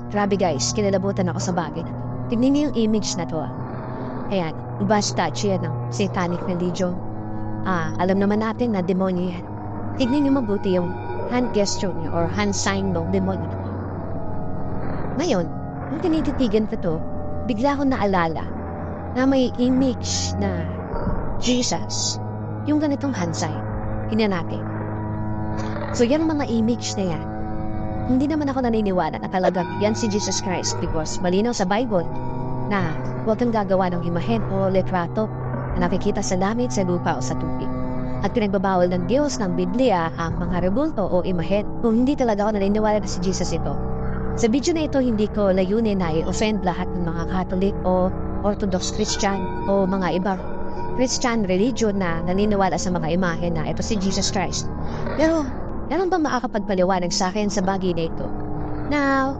Grabe guys, kinalabutan ako sa bagay na to. Tignan niyo yung image na to. Ayan, iba statue yan ng satanic religion. Alam naman natin na demonyo yan. Tignan niyo mabuti yung hand gesture niya or hand sign ng demonyo. Ngayon, nung tinititigan ko to, bigla ko naalala na may image na Jesus, yung ganitong hand sign, hinanapin. So yan mga image na yan, hindi naman ako naniniwala na talagang yan si Jesus Christ because malinaw sa Bible na huwag kang gagawa ng imahen o litrato na nakikita sa langit, sa lupa o sa tubig. At pinagbabawal ng Diyos ng Biblia ang mga rebulto o imahen. Kung hindi talaga ako naniniwala na si Jesus ito. Sa video na ito, hindi ko layunin na i-offend lahat ng mga Catholic o Orthodox Christian o mga ibang Christian religion na naniniwala sa mga imahen na ito si Jesus Christ. Pero, meron ba makakapagpaliwanag sa akin sa bagay na ito? Now,